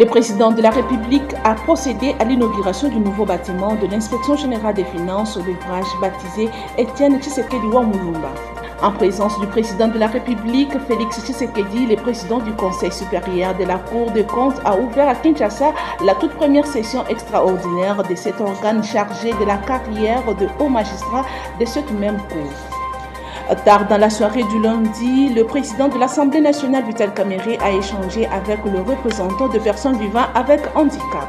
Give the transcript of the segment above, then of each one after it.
Le président de la République a procédé à l'inauguration du nouveau bâtiment de l'Inspection générale des finances, l'ouvrage baptisé Étienne Tshisekedi wa Mulumba. En présence du président de la République, Félix Tshisekedi, le président du Conseil supérieur de la Cour des comptes, a ouvert à Kinshasa la toute première session extraordinaire de cet organe chargé de la carrière de haut magistrat de cette même Cour. Tard dans la soirée du lundi, le président de l'Assemblée nationale, Vital Kamerhe, a échangé avec le représentant de personnes vivant avec handicap.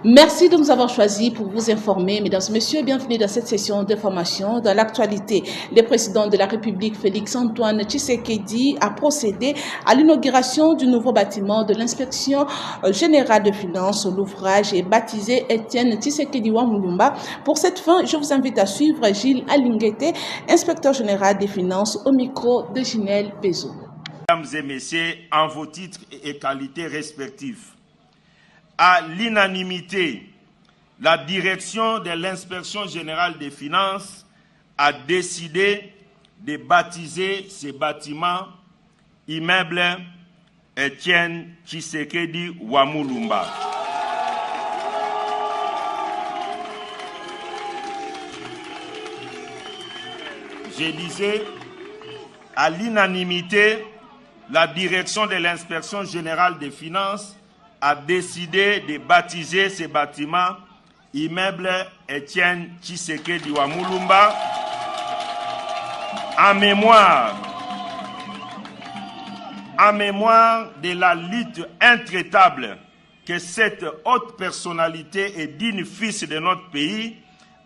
Merci de nous avoir choisis pour vous informer, mesdames et messieurs, bienvenue dans cette session d'information. Dans l'actualité, le président de la République, Félix-Antoine Tshisekedi, a procédé à l'inauguration du nouveau bâtiment de l'Inspection générale de finances. L'ouvrage est baptisé Étienne Tshisekedi wa Mulumba. Pour cette fin, je vous invite à suivre Gilles Alinguete, inspecteur général des finances, au micro de Ginelle Pezo. Mesdames et messieurs, en vos titres et qualités respectifs, à l'unanimité, la direction de l'Inspection générale des finances a décidé de baptiser ce bâtiment immeuble Étienne Tshisekedi wa Mulumba. Je disais, à l'unanimité, la direction de l'Inspection générale des finances a décidé de baptiser ce bâtiment immeuble Étienne Tshisekedi wa Mulumba en mémoire de la lutte intraitable que cette haute personnalité et digne fils de notre pays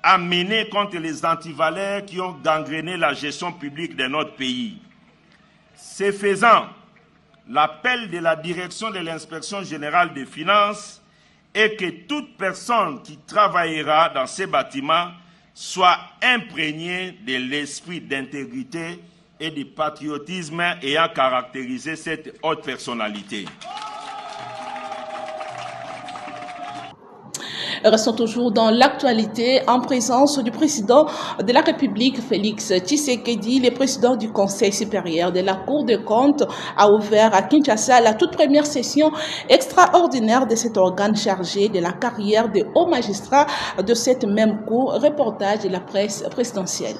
a menée contre les antivaleurs qui ont gangréné la gestion publique de notre pays. Ce faisant, l'appel de la direction de l'Inspection générale des finances est que toute personne qui travaillera dans ces bâtiments soit imprégnée de l'esprit d'intégrité et de patriotisme ayant caractérisé cette haute personnalité. Restons toujours dans l'actualité en présence du président de la République, Félix Tshisekedi. Le président du Conseil supérieur de la Cour des comptes a ouvert à Kinshasa la toute première session extraordinaire de cet organe chargé de la carrière des hauts magistrats de cette même Cour. Reportage de la presse présidentielle.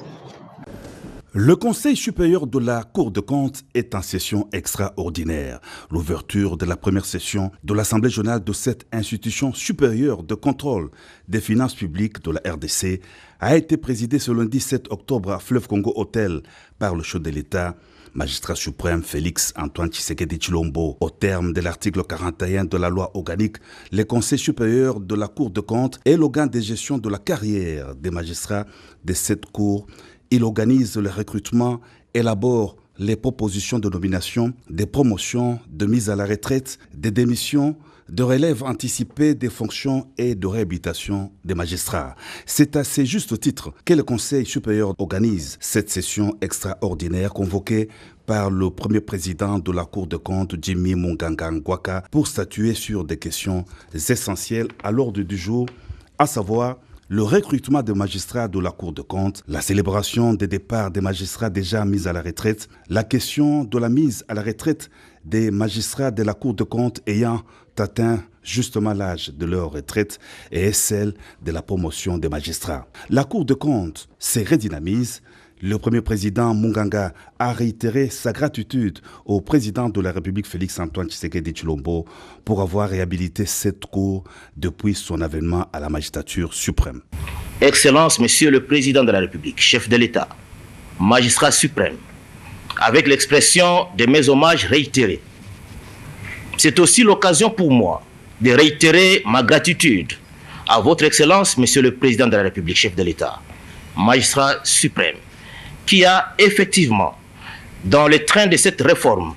Le Conseil supérieur de la Cour des comptes est en session extraordinaire. L'ouverture de la première session de l'Assemblée générale de cette institution supérieure de contrôle des finances publiques de la RDC a été présidée ce lundi 7 octobre à Fleuve Congo Hôtel par le chef de l'État, magistrat suprême Félix-Antoine Tshisekedi Tshilombo. Au terme de l'article 41 de la loi organique, le Conseil supérieur de la Cour des comptes est l'organe de gestion de la carrière des magistrats de cette Cour. Il organise le recrutement, élabore les propositions de nomination, des promotions, de mise à la retraite, des démissions, de relève anticipée des fonctions et de réhabilitation des magistrats. C'est à ce juste titre que le Conseil supérieur organise cette session extraordinaire convoquée par le premier président de la Cour des comptes, Jimmy Munganga Ngwaka, pour statuer sur des questions essentielles à l'ordre du jour, à savoir le recrutement des magistrats de la Cour des comptes, la célébration des départs des magistrats déjà mis à la retraite, la question de la mise à la retraite des magistrats de la Cour des comptes ayant atteint justement l'âge de leur retraite et celle de la promotion des magistrats. La Cour des comptes se redynamise. Le premier président Munganga a réitéré sa gratitude au président de la République Félix-Antoine Tshisekedi Tshilombo pour avoir réhabilité cette cour depuis son avènement à la magistrature suprême. Excellence, Monsieur le Président de la République, chef de l'État, magistrat suprême, avec l'expression de mes hommages réitérés, c'est aussi l'occasion pour moi de réitérer ma gratitude à votre Excellence, Monsieur le Président de la République, chef de l'État, magistrat suprême, qui a effectivement, dans le train de cette réforme,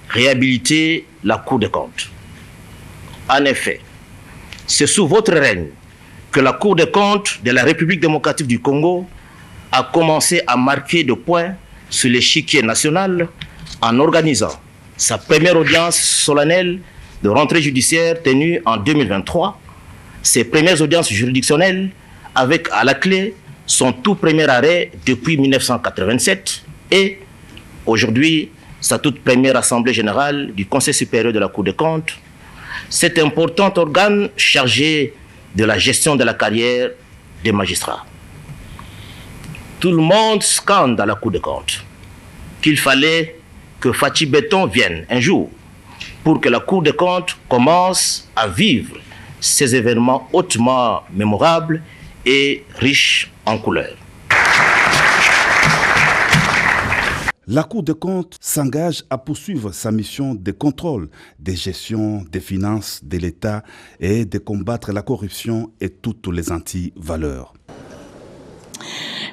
réhabilité la Cour des comptes. En effet, c'est sous votre règne que la Cour des comptes de la République démocratique du Congo a commencé à marquer de points sur l'échiquier national en organisant sa première audience solennelle de rentrée judiciaire tenue en 2023, ses premières audiences juridictionnelles avec à la clé son tout premier arrêt depuis 1987 et aujourd'hui sa toute première assemblée générale du Conseil supérieur de la Cour des comptes, cet important organe chargé de la gestion de la carrière des magistrats. Tout le monde scande à la Cour des comptes qu'il fallait que Fathi Béton vienne un jour pour que la Cour des comptes commence à vivre ces événements hautement mémorables et riches en couleurs. La Cour des comptes s'engage à poursuivre sa mission de contrôle des gestions des finances de l'État et de combattre la corruption et toutes les anti-valeurs.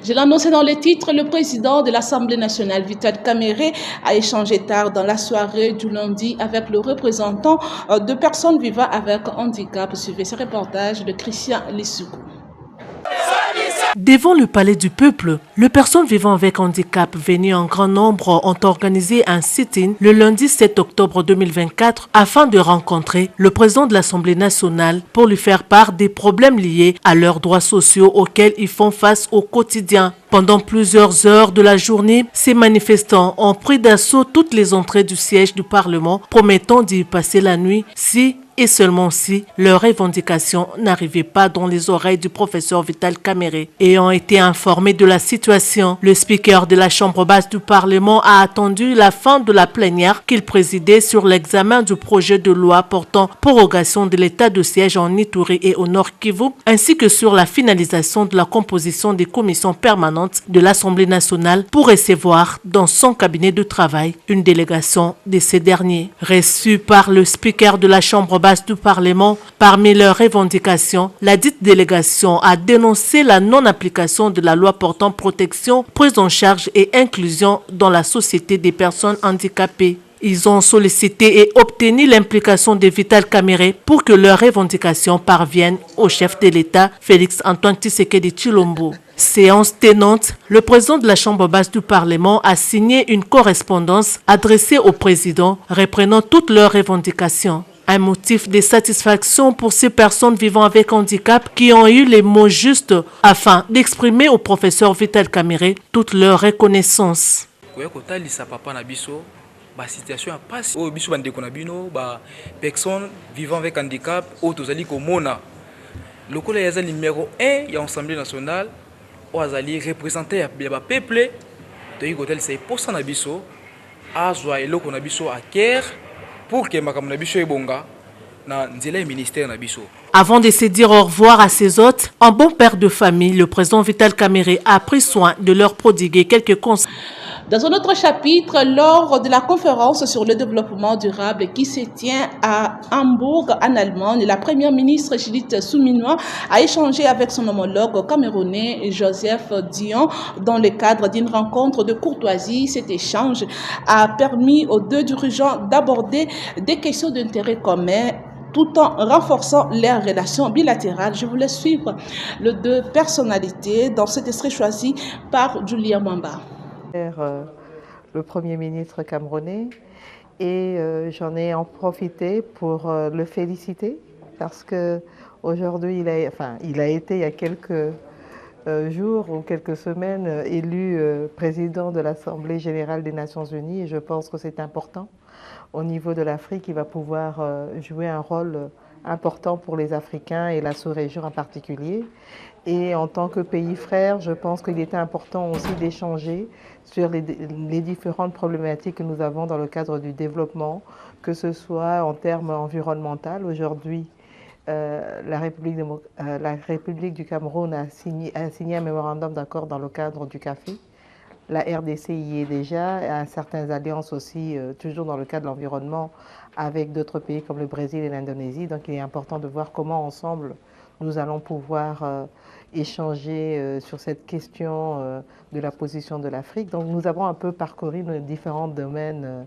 Je l'ai annoncé dans les titres, le président de l'Assemblée nationale, Vital Kamerhe, a échangé tard dans la soirée du lundi avec le représentant de personnes vivant avec handicap. Suivez ce reportage de Christian Lissoukou. Devant le palais du peuple, les personnes vivant avec handicap venues en grand nombre ont organisé un sit-in le lundi 7 octobre 2024 afin de rencontrer le président de l'Assemblée nationale pour lui faire part des problèmes liés à leurs droits sociaux auxquels ils font face au quotidien. Pendant plusieurs heures de la journée, ces manifestants ont pris d'assaut toutes les entrées du siège du Parlement, promettant d'y passer la nuit si et seulement si leurs revendications n'arrivaient pas dans les oreilles du professeur Vital Kamerhe. Ayant été informé de la situation, le speaker de la Chambre basse du Parlement a attendu la fin de la plénière qu'il présidait sur l'examen du projet de loi portant prorogation de l'état de siège en Ituri et au Nord Kivu, ainsi que sur la finalisation de la composition des commissions permanentes de l'Assemblée nationale pour recevoir dans son cabinet de travail une délégation de ces derniers. Reçu par le speaker de la Chambre basse du Parlement, parmi leurs revendications, la dite délégation a dénoncé la non-application de la loi portant protection, prise en charge et inclusion dans la société des personnes handicapées. Ils ont sollicité et obtenu l'implication de Vital Kamerhe pour que leurs revendications parviennent au chef de l'État, Félix Antoine Tshisekedi Tshilombo. Séance tenante, le président de la Chambre basse du Parlement a signé une correspondance adressée au président, reprenant toutes leurs revendications. Un motif de satisfaction pour ces personnes vivant avec handicap qui ont eu les mots justes afin d'exprimer au professeur Vital Kamerhe toute leur reconnaissance. Situation a passé au biso bande konabino ba personnes vivant avec handicap au tozali komona lokola yaza numéro 1 ya Assemblée nationale o azali représenter ya ba peuple to yigotel c'est pour ça na biso azwa eloko na biso a cœur pour que makambo na biso ebonga na nzela ministère na biso. Avant de se dire au revoir à ses hôtes, en bon père de famille, le président Vital Kamerhe a pris soin de leur prodiguer quelques conseils. Dans un autre chapitre, lors de la conférence sur le développement durable qui se tient à Hambourg, en Allemagne, la première ministre Judith Suminwa a échangé avec son homologue camerounais Joseph Dion dans le cadre d'une rencontre de courtoisie. Cet échange a permis aux deux dirigeants d'aborder des questions d'intérêt commun tout en renforçant leurs relations bilatérales. Je voulais suivre les deux personnalités dans cet extrait choisi par Julien Mamba. Le Premier ministre camerounais et j'en ai en profité pour le féliciter parce que aujourd'hui il a été il y a quelques jours ou quelques semaines élu président de l'Assemblée générale des Nations Unies et je pense que c'est important au niveau de l'Afrique. Il va pouvoir jouer un rôle important pour les Africains et la sous-région en particulier. Et en tant que pays frère, je pense qu'il était important aussi d'échanger sur les différentes problématiques que nous avons dans le cadre du développement, que ce soit en termes environnementaux. Aujourd'hui, la République du Cameroun a signé un mémorandum d'accord dans le cadre du café. La RDC y est déjà, à certaines alliances aussi, toujours dans le cadre de l'environnement, avec d'autres pays comme le Brésil et l'Indonésie. Donc il est important de voir comment ensemble nous allons pouvoir échanger sur cette question de la position de l'Afrique. Donc nous avons un peu parcouru nos différents domaines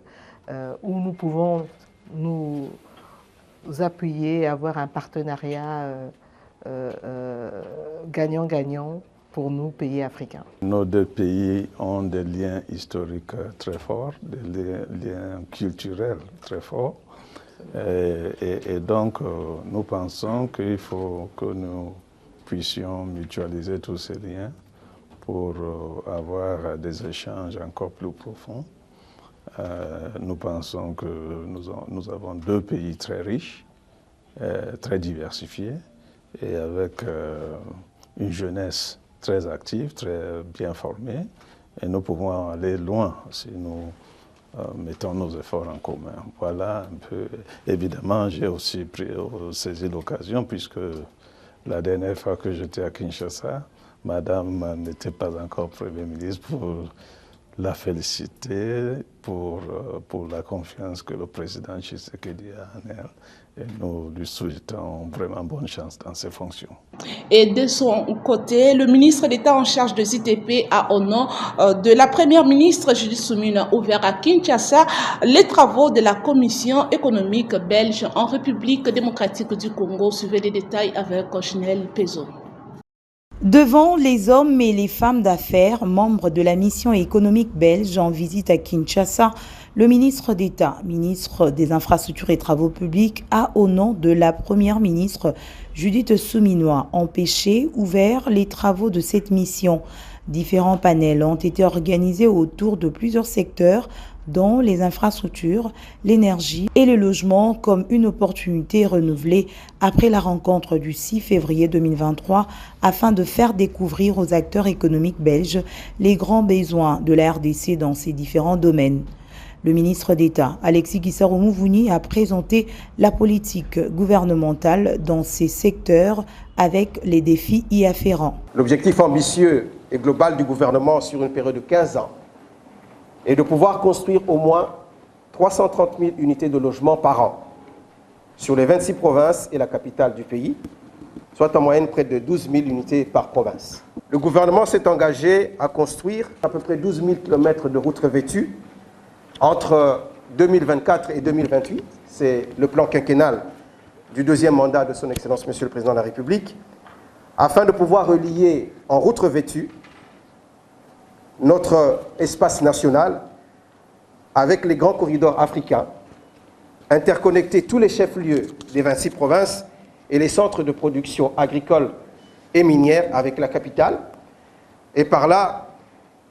où nous pouvons nous appuyer, avoir un partenariat gagnant-gagnant pour nous, pays africains. Nos deux pays ont des liens historiques très forts, des liens culturels très forts. Et donc, nous pensons qu'il faut que nous puissions mutualiser tous ces liens pour avoir des échanges encore plus profonds Nous pensons que nous avons deux pays très riches, très diversifiés, et avec une jeunesse très active, très bien formée, et nous pouvons aller loin si nous mettons nos efforts en commun. Voilà un peu. Évidemment, j'ai aussi saisi l'occasion, puisque la dernière fois que j'étais à Kinshasa, Madame n'était pas encore Premier ministre, pour la féliciter pour la confiance que le président Tshisekedi a en elle. Et nous lui souhaitons vraiment bonne chance dans ses fonctions. Et de son côté, le ministre d'État en charge de ZTP a, au nom de la première ministre Judith Suminwa, ouvert à Kinshasa les travaux de la Commission économique belge en République démocratique du Congo. Suivez les détails avec Cochinelle Pezo. Devant les hommes et les femmes d'affaires, membres de la mission économique belge en visite à Kinshasa, le ministre d'État, ministre des Infrastructures et Travaux publics, a, au nom de la première ministre Judith Suminwa, ouvert les travaux de cette mission. Différents panels ont été organisés autour de plusieurs secteurs, dont les infrastructures, l'énergie et le logement, comme une opportunité renouvelée après la rencontre du 6 février 2023 afin de faire découvrir aux acteurs économiques belges les grands besoins de la RDC dans ces différents domaines. Le ministre d'État, Alexis Gisaro-Mouvouni, a présenté la politique gouvernementale dans ces secteurs avec les défis y afférents. L'objectif ambitieux et global du gouvernement sur une période de 15 ans est de pouvoir construire au moins 330 000 unités de logement par an sur les 26 provinces et la capitale du pays, soit en moyenne près de 12 000 unités par province. Le gouvernement s'est engagé à construire à peu près 12 000 km de routes revêtues entre 2024 et 2028. C'est le plan quinquennal du deuxième mandat de son Excellence Monsieur le Président de la République, afin de pouvoir relier en routes revêtues notre espace national avec les grands corridors africains, interconnecter tous les chefs-lieux des 26 provinces et les centres de production agricole et minière avec la capitale, et par là,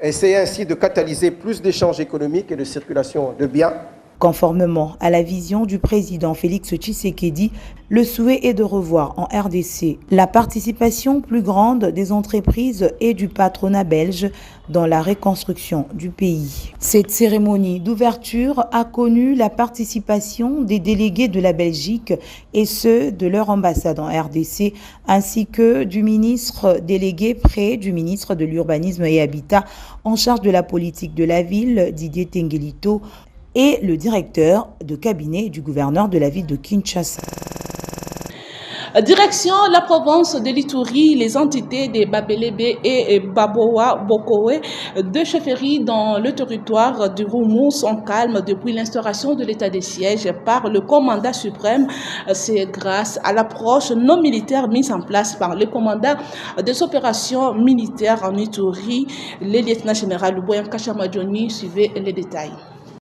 essayer ainsi de catalyser plus d'échanges économiques et de circulation de biens. Conformément à la vision du président Félix Tshisekedi, le souhait est de revoir en RDC la participation plus grande des entreprises et du patronat belge dans la reconstruction du pays. Cette cérémonie d'ouverture a connu la participation des délégués de la Belgique et ceux de leur ambassade en RDC, ainsi que du ministre délégué près du ministre de l'Urbanisme et Habitat en charge de la politique de la ville, Didier Tengelito, et le directeur de cabinet du gouverneur de la ville de Kinshasa. Direction la province de l'Ituri, les entités de Babelebe et Baboa Bokowe, deux chefferies dans le territoire du Roumou sont calmes depuis l'instauration de l'état de siège par le commandant suprême. C'est grâce à l'approche non militaire mise en place par le commandant des opérations militaires en Ituri, le lieutenant-général Luboyan Kashamadjoni. Suivez les détails.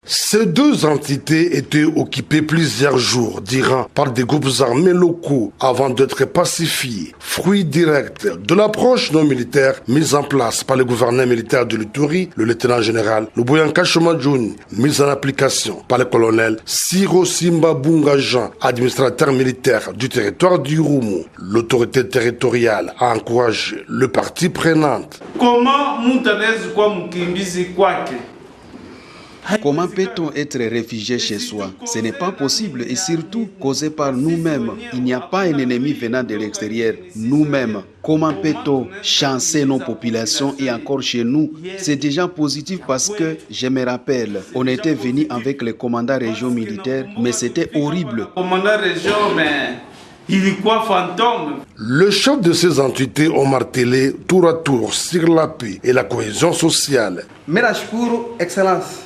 Ces deux entités étaient occupées plusieurs jours durant par des groupes armés locaux avant d'être pacifiés, fruit direct de l'approche non militaire mise en place par le gouverneur militaire de l'Ituri, le lieutenant-général Luboyan Kashamadjoni, mise en application par le colonel Siro Simba Bunga Jean, administrateur militaire du territoire du Roumou. L'autorité territoriale a encouragé le parti prenante. Comment peut-on être réfugié chez soi? Ce n'est pas possible et surtout causé par nous-mêmes. Il n'y a pas un ennemi venant de l'extérieur. Nous-mêmes, comment peut-on chancer nos populations et encore chez nous? C'est déjà positif parce que, je me rappelle, on était venu avec le commandant région militaire, mais c'était horrible. Il est quoi, fantôme? Le chef de ces entités ont martelé tour à tour sur la paix et la cohésion sociale. Excellence.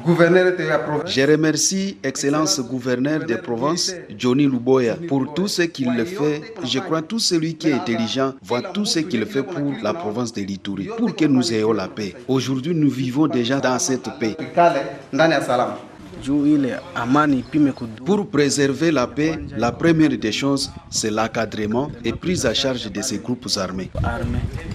Je remercie Excellence gouverneur des provinces, Johnny Luboya, pour tout ce qu'il fait. Je crois que tout celui qui est intelligent voit tout ce qu'il fait pour la province de l'Ituri, pour que nous ayons la paix. Aujourd'hui, nous vivons déjà dans cette paix. Pour préserver la paix, la première des choses, c'est l'encadrement et prise à charge de ces groupes armés.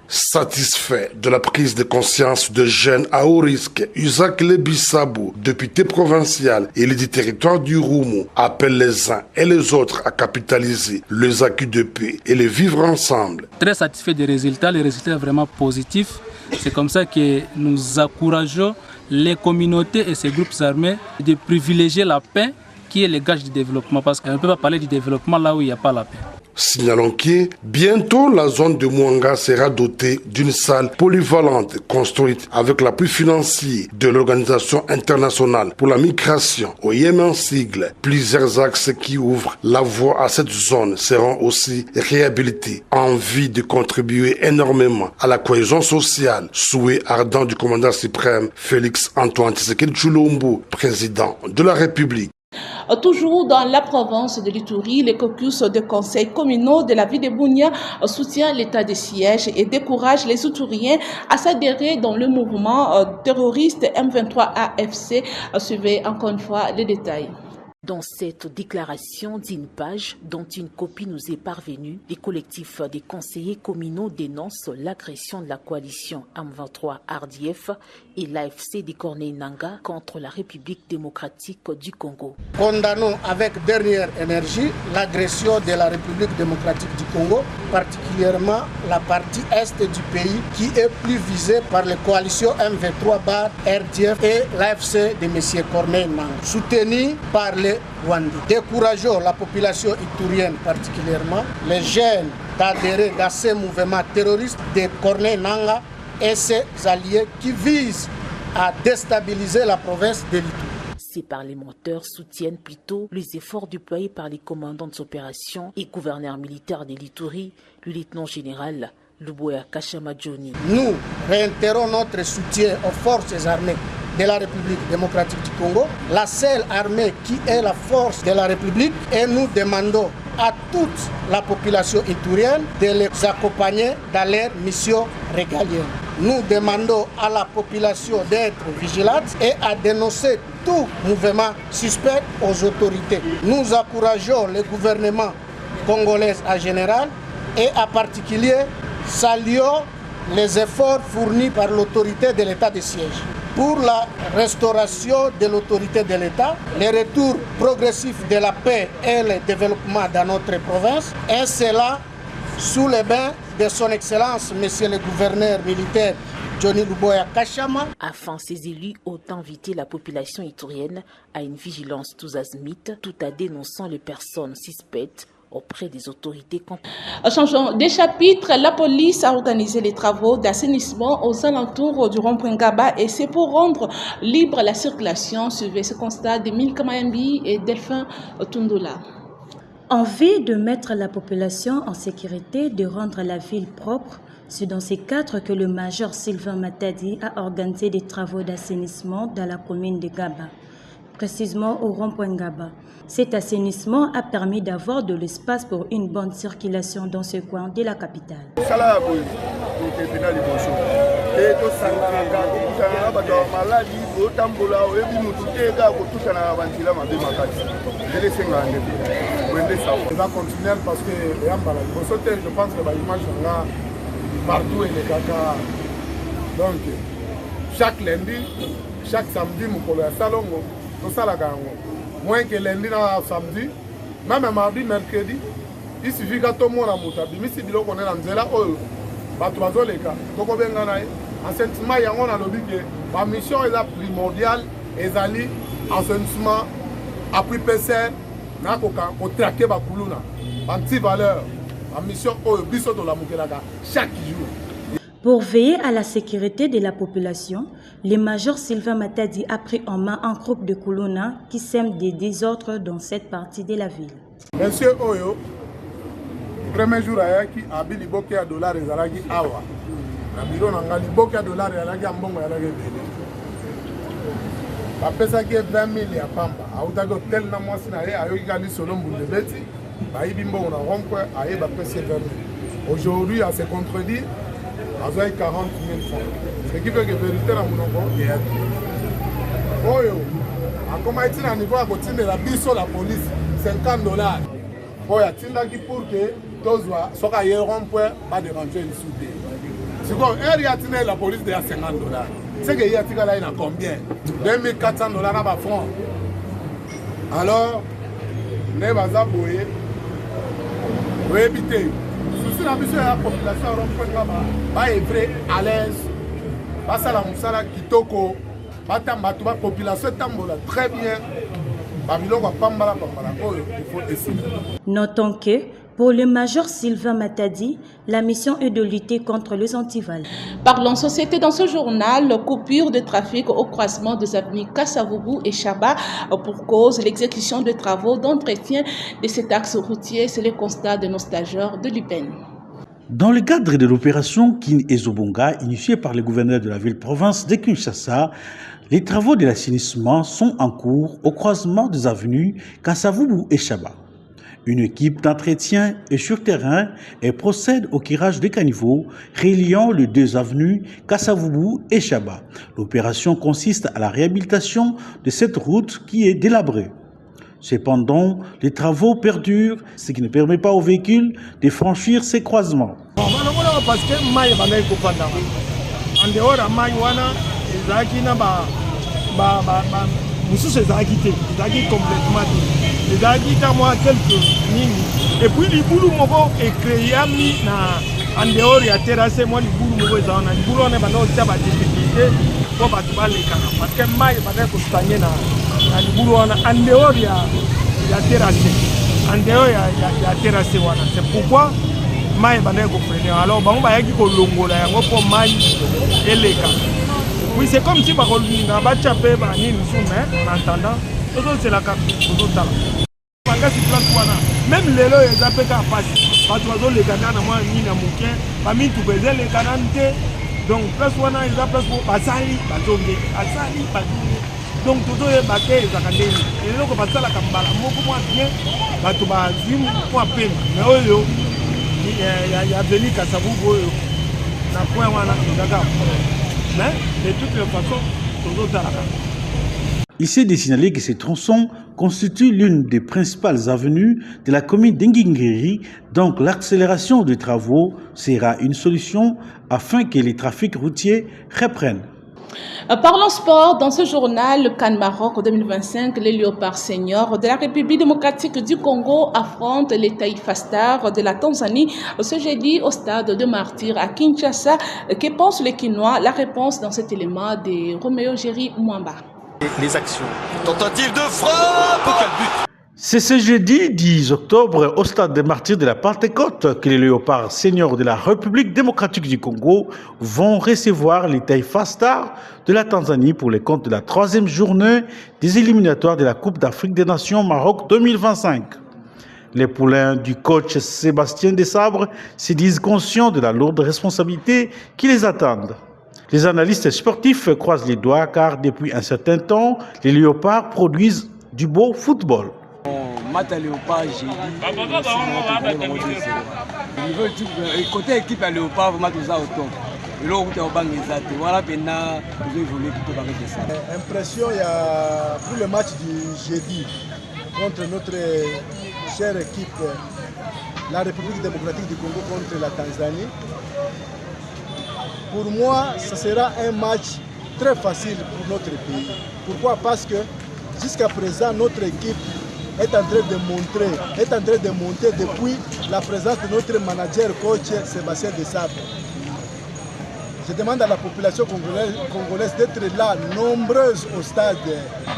Satisfait de la prise de conscience de jeunes à haut risque, Isaac Lebissabou, député provincial et du territoire du Roumo, appelle les uns et les autres à capitaliser les acquis de paix et les vivre ensemble. Très satisfait des résultats, les résultats sont vraiment positifs. C'est comme ça que nous encourageons les communautés et ces groupes armés de privilégier la paix qui est le gage du développement, parce qu'on ne peut pas parler du développement là où il n'y a pas la paix. Signalons que bientôt la zone de Mwanga sera dotée d'une salle polyvalente construite avec l'appui financier de l'Organisation internationale pour la migration, OIM en sigle. Plusieurs axes qui ouvrent la voie à cette zone seront aussi réhabilités en vue de contribuer énormément à la cohésion sociale. Souhait ardent du commandant suprême Félix Antoine Tshisekedi Tshilombo, président de la République. Toujours dans la province de l'Ituri, les caucus de conseils communaux de la ville de Bunia soutient l'état de siège et décourage les Ituriens à s'adhérer dans le mouvement terroriste M23AFC. Suivez encore une fois les détails. Dans cette déclaration d'une page dont une copie nous est parvenue, les collectifs des conseillers communaux dénoncent l'agression de la coalition M23-RDF et l'AFC des Corneilles Nangaa contre la République démocratique du Congo. Condamnons avec dernière énergie l'agression de la République démocratique du Congo, particulièrement la partie est du pays qui est plus visée par les coalitions M23-RDF et l'AFC de M. Corneilles Nangaa, soutenue par les Rwandais. Décourageons la population iturienne, particulièrement les jeunes, d'adhérer à ces mouvements terroristes de Corneilles Nangaa et ses alliés qui visent à déstabiliser la province de l'Ituri. Ces parlementaires soutiennent plutôt les efforts déployés par les commandants d'opérations et gouverneurs militaires de l'Ituri, le lieutenant-général Luboya Kashamadjoni. Nous réitérons notre soutien aux forces armées de la République démocratique du Congo, la seule armée qui est la force de la République, et nous demandons à toute la population iturienne de les accompagner dans leur mission régalienne. Nous demandons à la population d'être vigilante et à dénoncer tout mouvement suspect aux autorités. Nous encourageons le gouvernement congolais en général et en particulier saluons les efforts fournis par l'autorité de l'état de siège pour la restauration de l'autorité de l'État, le retour progressif de la paix et le développement dans notre province, et cela sous les bains de son Excellence, Monsieur le gouverneur militaire Johnny Luboya Kashama. Afin ces élus ont invité la population iturienne à une vigilance tous azimuts, tout en dénonçant les personnes suspectes auprès des autorités compétentes. Changeons des chapitres. La police a organisé les travaux d'assainissement aux alentours du rond-point Gaba et c'est pour rendre libre la circulation. Suivez ce constat d'Emile Kamayambi et Delphin Tundula. En vue de mettre la population en sécurité, de rendre la ville propre, c'est dans ces cadres que le major Sylvain Matadi a organisé des travaux d'assainissement dans la commune de Gaba, précisément au rond-point Gaba. Cet assainissement a permis d'avoir de l'espace pour une bonne circulation dans ce coin de la capitale. Partout et les caca. Donc, chaque lundi, chaque samedi, nous pouvons faire salongo. Tout ça, la gagne. Moins que lundi, samedi, même mardi, mercredi, il suffit que tout le monde a monté. Mais si nous connaissons la nzela, les cas. Donc, on assainissement, il y a un lobby que la mission est primordiale. Et ali assainissement, appui PCR, pour traquer la coulouna. Anti-valeur. La mission de la Moukelaka chaque jour. Pour veiller à la sécurité de la population, le major Sylvain Matadi a pris en main un groupe de Kuluna qui sème des désordres dans cette partie de la ville. Monsieur Oyo, premier jour à qui a mis $1 et Zalagi Awa. La bureau n'a $1 et Zalagi Ambongo et Zalagi Bélé. La pesa qui est 20 000 à Pamba. A Outago tel na moi sinaye a Yogali Solom Boulebeti. Aujourd'hui, à se contredit, à 40 000 francs. Ce qui fait que vérité dans mon nom est akoma eti na niveau ya kotindela biso la police $50 oyo atindaki pour que tozwa soki aye rond-point badérange lisu te sikoyo ere atindeli la police deya $50 seke ye atikala ye na combien $2400 na bafranc alors nde baza boye oyebi te susi na biso ya population ya rond-point nga baevre à l'aise basala mosala kitoko bato bapopulation etambola très bien babiloko apambala oyo il faut essayer. Notons que pour le major Sylvain Matadi, la mission est de lutter contre les antivaleurs. Parlons société dans ce journal, coupure de trafic au croisement des avenues Kasavubu et Chaba pour cause l'exécution de travaux d'entretien de cet axe routier. C'est le constat de nos stagiaires de l'UPEN. Dans le cadre de l'opération Kin Ezobonga, initiée par le gouverneur de la ville-province de Kinshasa, les travaux de l'assainissement sont en cours au croisement des avenues Kasavubu et Chaba. Une équipe d'entretien est sur terrain et procède au curage des caniveaux reliant les deux avenues Kasavubu et Chaba. L'opération consiste à la réhabilitation de cette route qui est délabrée. Cependant, les travaux perdurent, ce qui ne permet pas aux véhicules de franchir ces croisements. mosusu ezalaki te ezalaki complètement te ezalaki ta mwa quelque nini epuis libulu moko ekreami na en dehors ya terrasse mwa libulu moko eza wana libulu wana ebanda kotia badifficulté mpo bato balekana parce que mai ebandaki kostanye na libulu wana en dehors ya terrasse en dehors ya terrasse wana c'est pourquoi mai ebandaki kofrene alors bango bayaki kolongola yango mpo mai eleka. Oui, c'est comme si on entendant, c'est la carte. Même les lois, ils appellent qu'à passer. Parce que les canards, moi, ni na mouquin, parmi tous les canards, donc, place one, ils appellent pour Basali, Bazonde, Asali, Bazonde. Donc, tout est baqué, ils attendent. Et là, on passe à la Kambala, beaucoup moins bien, tout va vivre moins peine. Mais il y a venu Kassabou, na point, on a mais de toutes les façons, il s'est de signaler que ces tronçons constituent l'une des principales avenues de la commune d'Ngingiri, donc l'accélération des travaux sera une solution afin que les trafics routiers reprennent. Parlons sport. Dans ce journal, le CAN Maroc 2025, les Léopards seniors de la République démocratique du Congo affrontent les Taifa Stars de la Tanzanie ce jeudi au stade de Martyrs à Kinshasa. Que pensent les Kinois? La réponse dans cet élément de Roméo Géry Mwamba. Les actions. Tentative de frappe. Quel but! C'est ce jeudi 10 octobre au stade des Martyrs de la Pentecôte que les Léopards seniors de la République démocratique du Congo vont recevoir les Taifa Stars de la Tanzanie pour les comptes de la 3e journée des éliminatoires de la Coupe d'Afrique des Nations Maroc 2025. Les poulains du coach Sébastien Desabre se disent conscients de la lourde responsabilité qui les attendent. Les analystes sportifs croisent les doigts car depuis un certain temps, les Léopards produisent du beau football. Mata Léopard, j'ai dit, côté équipe à Léopard, vraiment tout ça autant. Et là, on va voilà, maintenant, nous évoluons plutôt avec ça. Impression, il y a pour le match du jeudi contre notre chère équipe, la République démocratique du Congo contre la Tanzanie. Pour moi, ce sera un match très facile pour notre pays. Pourquoi? Parce que jusqu'à présent, notre équipe est en train de monter depuis la présence de notre manager coach Sébastien Desabre. Je demande à la population congolaise d'être là, nombreuse au stade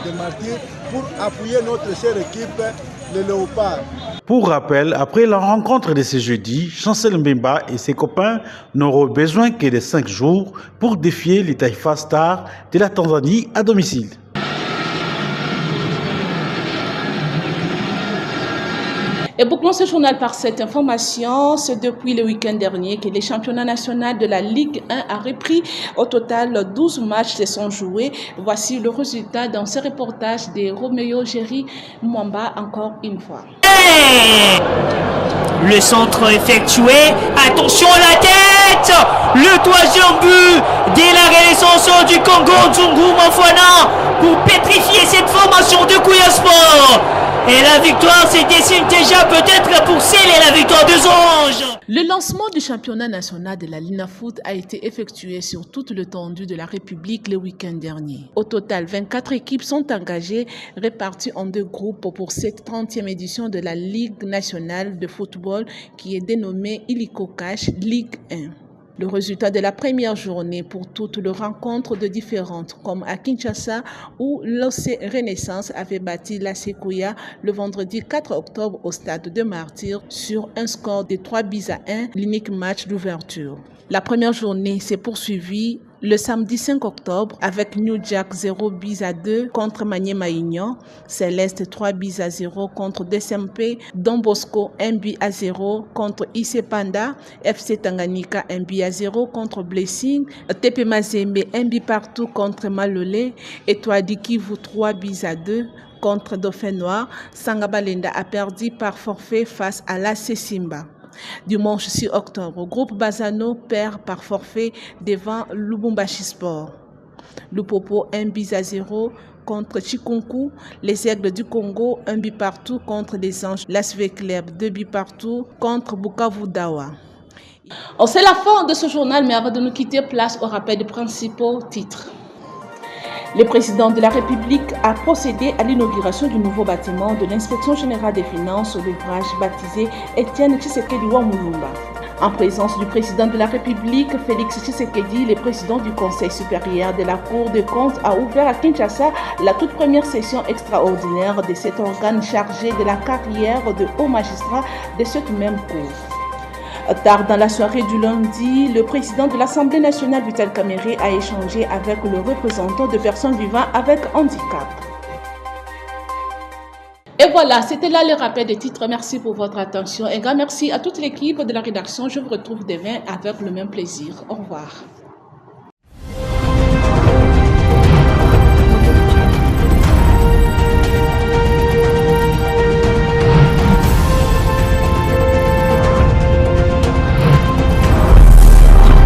des Martyrs, pour appuyer notre chère équipe, les Léopards. Pour rappel, après la rencontre de ce jeudi, Chancel Mbemba et ses copains n'auront besoin que de 5 jours pour défier les Taifa Stars de la Tanzanie à domicile. Et bouclons ce journal par cette information. C'est depuis le week-end dernier que les championnats nationaux de la Ligue 1 a repris. Au total, 12 matchs se sont joués. Voici le résultat dans ce reportage de Roméo Géry Mwamba encore une fois. Le centre effectué. Attention à la tête! direct, le troisième but de la Renaissance du Congo, Nzungu Mofana, pour pétrifier cette formation de Kouya Sport. Et la victoire se dessine déjà peut-être pour sceller la victoire des Anges. Le lancement du championnat national de la Linafoot a été effectué sur toute l'étendue de la République le week-end dernier. Au total, 24 équipes sont engagées, réparties en 2 groupes pour cette 30e édition de la Ligue nationale de football qui est dénommée Illico Cash Ligue 1. Le résultat de la première journée pour toutes les rencontres de différentes, comme à Kinshasa où l'OC Renaissance avait battu la Sequoia le vendredi 4 octobre au stade de Martyrs sur un score de 3-1, l'unique match d'ouverture. La première journée s'est poursuivie le samedi 5 octobre avec New Jack 0-2 contre Maniema Union, Céleste 3-0 contre DSMP, Don Bosco 1-0 contre IC Panda, FC Tanganyika 1-0 contre Blessing, TP Mazembe 1-partout contre Malolé, Étoile Kivu 3-2 contre Dauphin Noir. Sangabalenda a perdu par forfait face à l'AC Simba. Dimanche 6 octobre, groupe Bazano perd par forfait devant Lubumbashi Sport. Lupopo 1-0 contre Chikunku, les Aigles du Congo 1-partout contre les Anges, l'ASV Club 2-partout contre Bukavu Dawa. C'est la fin de ce journal, mais avant de nous quitter, place au rappel des principaux titres. Le président de la République a procédé à l'inauguration du nouveau bâtiment de l'Inspection générale des finances, l'ouvrage baptisé Etienne Tshisekedi wa Mulumba. En présence du président de la République, Félix Tshisekedi, le président du Conseil supérieur de la Cour des comptes, a ouvert à Kinshasa la toute première session extraordinaire de cet organe chargé de la carrière de haut magistrat de cette même Cour. Tard dans la soirée du lundi, le président de l'Assemblée nationale, Vital Kamerhe, a échangé avec le représentant de personnes vivant avec handicap. Et voilà, c'était là le rappel des titres. Merci pour votre attention. Un grand merci à toute l'équipe de la rédaction. Je vous retrouve demain avec le même plaisir. Au revoir.